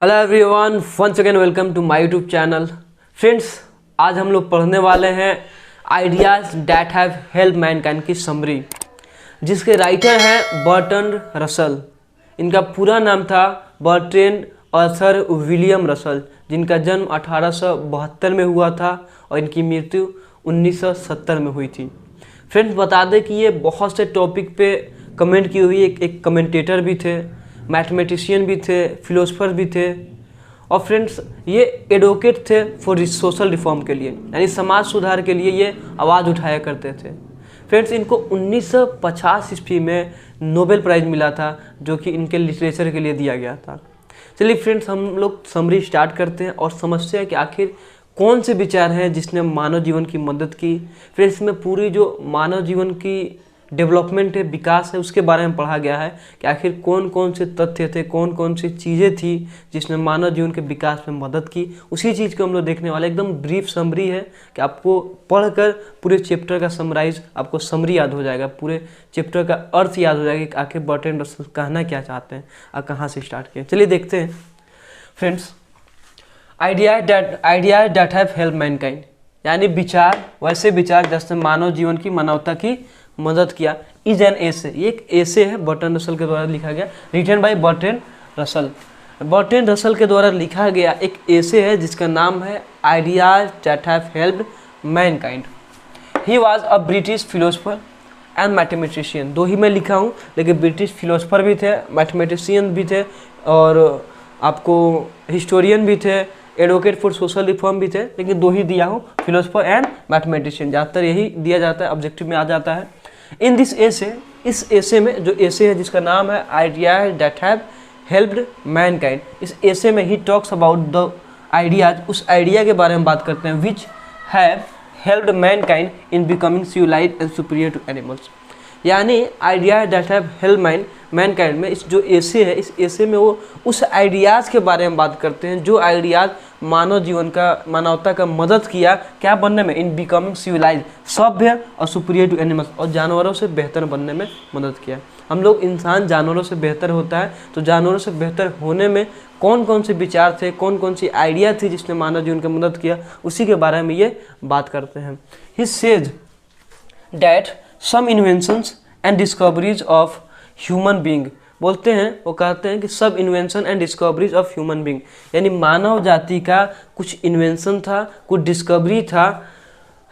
Hello everyone, once again welcome to my YouTube channel. Friends, आज हम लोग पढ़ने वाले हैं ideas that have help mankind की समरी, जिसके राइटर हैं बर्ट्रैंड रसल। इनका पूरा नाम था बर्ट्रैंड आर्थर विलियम रसल, जिनका जन्म 1872 में हुआ था और इनकी मृत्यु 1970 में हुई थी। फ्रेंड्स, बता दें कि ये बहुत से टॉपिक पे कमेंट की हुई एक कमेंटेटर भी थे, मैथमेटिशियन भी थे, फिलोसफर भी थे, और फ्रेंड्स ये एडवोकेट थे फॉर सोशल रिफॉर्म के लिए, यानी समाज सुधार के लिए ये आवाज़ उठाया करते थे। फ्रेंड्स, इनको 1950 ईस्वी में नोबेल प्राइज़ मिला था, जो कि इनके लिटरेचर के लिए दिया गया था। चलिए फ्रेंड्स, हम लोग समरी स्टार्ट करते हैं और समझते हैं कि आखिर कौन से विचार हैं जिसने मानव जीवन की मदद की। फिर इसमें पूरी जो मानव जीवन की डेवलपमेंट है, विकास है, उसके बारे में पढ़ा गया है कि आखिर कौन कौन से तथ्य थे, कौन कौन सी चीज़ें थी जिसने मानव जीवन के विकास में मदद की। उसी चीज़ को हम लोग देखने वाले। एकदम ब्रीफ समरी है कि आपको पढ़कर पूरे चैप्टर का समराइज, आपको समरी याद हो जाएगा, पूरे चैप्टर का अर्थ याद हो जाएगा कि आखिर बर्ट्रैंड रसल कहना क्या चाहते हैं और कहाँ से स्टार्ट किए। चलिए देखते हैं friends. Idea that have help Mankind, यानी विचार, वैसे विचार जिसने मानव जीवन की, मानवता की मदद किया, इज एन एसे। ये एक एसे है, बर्ट्रैंड रसल के द्वारा लिखा गया, written by Bertrand Russell. Bertrand Russell के द्वारा लिखा गया एक एसे है जिसका नाम है ideas that have helped Mankind. He was a British philosopher and mathematician. दो ही मैं लिखा हूँ, लेकिन ब्रिटिश फिलोसफर भी थे, मैथमेटिशियन भी थे, और आपको हिस्टोरियन भी थे, एडवोकेट फॉर सोशल रिफॉर्म भी थे, लेकिन दो ही दिया हूँ, फिलोसफर एंड मैथमेटिशियन। ज़्यादातर यही दिया जाता है, ऑब्जेक्टिव में आ जाता है। इन दिस एसे, इस एसे में, जो एसे है जिसका नाम है ideas that have helped mankind, इस एसे में ही टॉक्स अबाउट द आइडियाज, उस आइडिया के बारे में बात करते हैं, which have helped mankind in becoming civilised and superior to animals. यानी ideas that have helped mankind में इस जो एसे है, इस एसे में वो उस आइडियाज़ के बारे में बात करते हैं जो आइडियाज़ मानव जीवन का, मानवता का मदद किया क्या बनने में, इन बिकमिंग सिविलाइज, सभ्य और सुपीरियर टू एनिमल्स, और जानवरों से बेहतर बनने में मदद किया। हम लोग इंसान जानवरों से बेहतर होता है, तो जानवरों से बेहतर होने में कौन कौन से विचार थे, कौन कौन सी आइडिया थी जिसने मानव जीवन की मदद किया, उसी के बारे में ये बात करते हैं। He says that some inventions and discoveries of human being, बोलते हैं, वो कहते हैं कि सब invention and discoveries of human being, यानी मानव जाति का कुछ इन्वेंशन था, कुछ डिस्कवरी था,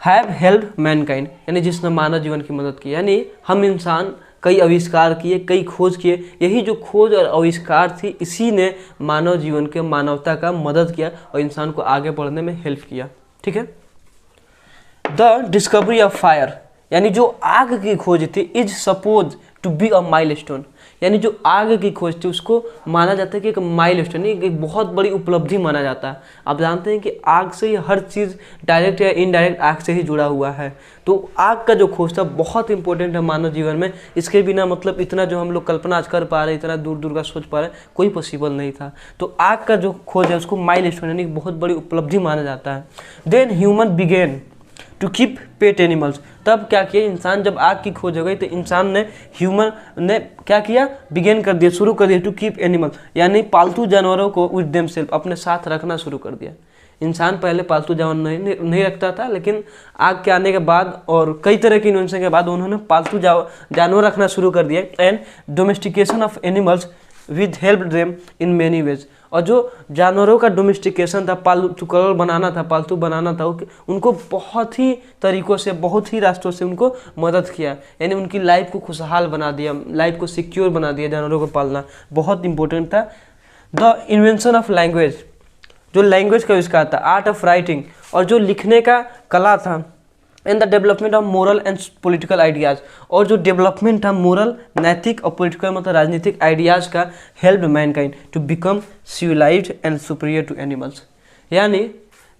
हैव हेल्प मैनकाइंड, यानी जिसने मानव जीवन की मदद की। यानी हम इंसान कई आविष्कार किए, कई खोज किए, यही जो खोज और आविष्कार थी, इसी ने मानव जीवन के, मानवता का मदद किया और इंसान को आगे बढ़ने में हेल्प किया। ठीक है। द डिस्कवरी ऑफ फायर, यानी जो आग की खोज थी, is suppose to be a milestone, यानी जो आग की खोज थी उसको माना जाता है कि एक माइलस्टोन, एक बहुत बड़ी उपलब्धि माना जाता है। आप जानते हैं कि आग से ही हर चीज़ डायरेक्ट या इनडायरेक्ट आग से ही जुड़ा हुआ है, तो आग का जो खोज था बहुत इंपॉर्टेंट है मानव जीवन में। इसके बिना मतलब इतना जो हम लोग कल्पना आज कर पा रहे, इतना दूर दूर का सोच पा रहे, कोई पॉसिबल नहीं था। तो आग का जो खोज है उसको माइलस्टोन, यानी बहुत बड़ी उपलब्धि माना जाता है। Then human began to keep pet animals, तब क्या किया इंसान, जब आग की खोज हो गई तो इंसान ने, ह्यूमन ने क्या किया, बिगेन कर दिया, शुरू कर दिया, टू कीप एनिमल, यानी पालतू जानवरों को विद देमसेल्फ, अपने साथ रखना शुरू कर दिया। इंसान पहले पालतू जानवर नहीं रखता था, लेकिन आग के आने के बाद और कई तरह की इन्वेंशन के बाद उन्होंने पालतू जानवर रखना शुरू कर दिया। And domestication of animals with help them in many ways, और जो जानवरों का डोमेस्टिकेशन था, पालतू बनाना था, पालतू बनाना था, उनको बहुत ही तरीक़ों से, बहुत ही रास्तों से उनको मदद किया, यानी उनकी लाइफ को खुशहाल बना दिया, लाइफ को सिक्योर बना दिया। जानवरों को पालना बहुत इंपॉर्टेंट था। द इन्वेंशन ऑफ लैंग्वेज, जो लैंग्वेज का आविष्कार था, आर्ट ऑफ राइटिंग, और जो लिखने का कला था, and the development of moral and political ideas, और जो डेवलपमेंट था मोरल, नैतिक और पॉलिटिकल मतलब राजनीतिक आइडियाज़ का, help mankind to become civilised and superior to animals. यानी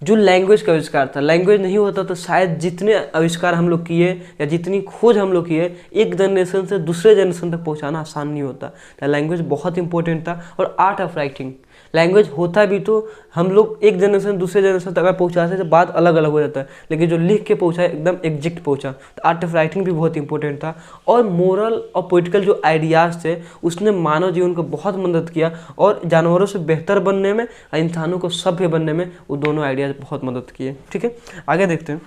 जो लैंग्वेज का आविष्कार था, लैंग्वेज नहीं होता तो शायद जितने आविष्कार हम लोग किए या जितनी खोज हम लोग किए, एक जनरेशन से दूसरे जनरेशन तक पहुंचाना आसान नहीं होता। तो लैंग्वेज बहुत इंपॉर्टेंट था। और आर्ट ऑफ राइटिंग, लैंग्वेज होता भी तो हम लोग एक जनरेशन दूसरे जनरेशन तक अगर पहुँचाते तो बात अलग अलग हो जाता है, लेकिन जो लिख के पहुँचा एकदम एग्जैक्ट पहुँचा। तो आर्ट ऑफ राइटिंग भी बहुत इंपॉर्टेंट था। और मोरल और पॉलिटिकल जो आइडियाज़ थे उसने मानव जीवन को बहुत मदद किया, और जानवरों से बेहतर बनने में और इंसानों को सभ्य बनने में वो दोनों आइडियाज़ बहुत मदद किए। ठीक है, आगे देखते हैं।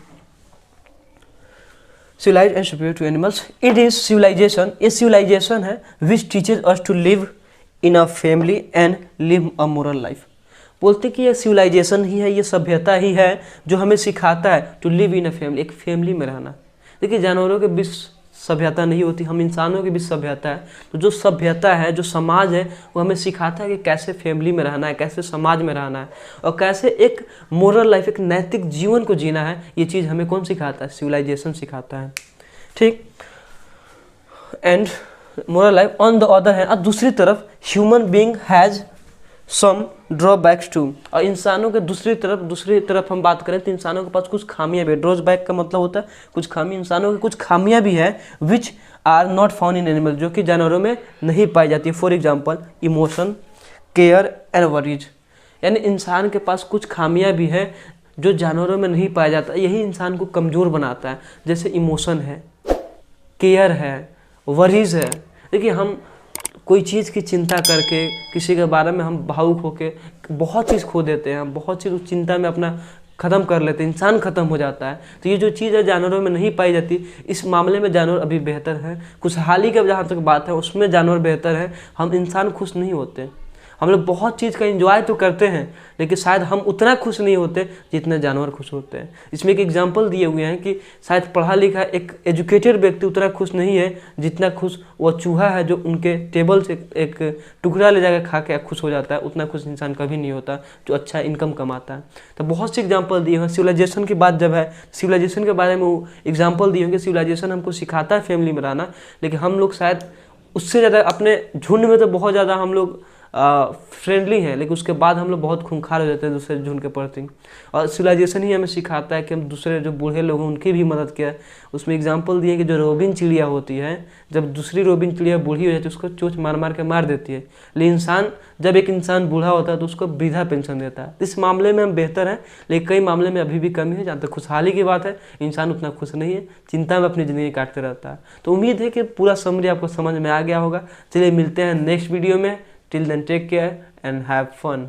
civilized and superior to animals. It is civilization. ये civilization है which teaches us to live in a family and live a moral life. बोलते कि ये civilization ही है, ये सभ्यता ही है जो हमें सिखाता है to live in a family, एक फैमिली में रहना। देखिए जानवरों के बीच सभ्यता नहीं होती, हम इंसानों के बीच सभ्यता है। तो जो सभ्यता है, जो समाज है, वो हमें सिखाता है कि कैसे फैमिली में रहना है, कैसे समाज में रहना है, और कैसे एक मोरल लाइफ, एक नैतिक जीवन को जीना है। ये चीज़ हमें कौन सिखाता है? सिविलाइजेशन सिखाता है। ठीक, and moral life on the other hand, और दूसरी तरफ human being has some drawbacks too, और इंसानों के दूसरी तरफ हम बात करें तो इंसानों के पास कुछ खामियां भी है। ड्रॉबैक का मतलब होता है कुछ खामी, इंसानों की कुछ खामियां भी है which are not found in animal, जो कि जानवरों में नहीं पाई जाती है। For example emotion, care and worries, यानी इंसान के पास कुछ खामियां भी है जो जानवरों में नहीं पाया जाता, यही इंसान को कमज़ोर बनाता है। जैसे इमोशन है, केयर है, वरीज है। देखिए हम कोई चीज़ की चिंता करके, किसी के बारे में हम भावुक होके बहुत चीज़ खो देते हैं, बहुत चीज़ उस चिंता में अपना ख़त्म कर लेते हैं, इंसान ख़त्म हो जाता है। तो ये जो चीज़ है जानवरों में नहीं पाई जाती, इस मामले में जानवर अभी बेहतर है। खुशहाली का जहाँ तक बात है उसमें जानवर बेहतर है। हम इंसान खुश नहीं होते, हम लोग बहुत चीज़ का एंजॉय तो करते हैं, लेकिन शायद हम उतना खुश नहीं होते जितने जानवर खुश होते हैं। इसमें एक एग्जांपल दिए हुए हैं कि शायद पढ़ा लिखा एक एजुकेटेड व्यक्ति उतना खुश नहीं है जितना खुश वो चूहा है जो उनके टेबल से एक टुकड़ा ले जाकर खा के खुश हो जाता है। उतना खुश इंसान कभी नहीं होता जो अच्छा इनकम कमाता है। तो बहुत से एग्जाम्पल दिए हैं। सिविलाइजेशन की बात जब है, सिविलाइजेशन के बारे में वो एग्जाम्पल दिए होंगे। सिविलाइजेशन हमको सिखाता है फैमिली में रहना, लेकिन हम लोग शायद उससे ज़्यादा अपने झुंड में तो बहुत ज़्यादा हम लोग फ्रेंडली हैं, लेकिन उसके बाद हम लोग बहुत खूंखार हो जाते हैं दूसरे झुंड के प्रति। और सिविलाइजेशन ही हमें सिखाता है कि हम दूसरे जो बूढ़े लोग हैं उनकी भी मदद किया। उसमें एग्जांपल दिए कि जो रोबिन चिड़िया होती है, जब दूसरी रोबिन चिड़िया बूढ़ी हो जाती है उसको चोंच मार मार के मार देती है, लेकिन जब एक इंसान बूढ़ा होता है तो उसको वृद्धा पेंशन देता है। इस मामले में हम बेहतर हैं, लेकिन कई मामले में अभी भी कमी है। जहाँ तक खुशहाली की बात है, इंसान उतना खुश नहीं है, चिंता में अपनी ज़िंदगी काटते रहता है। तो उम्मीद है कि पूरा समरी आपको समझ में आ गया होगा। चलिए मिलते हैं नेक्स्ट वीडियो में। Till then, take care and have fun.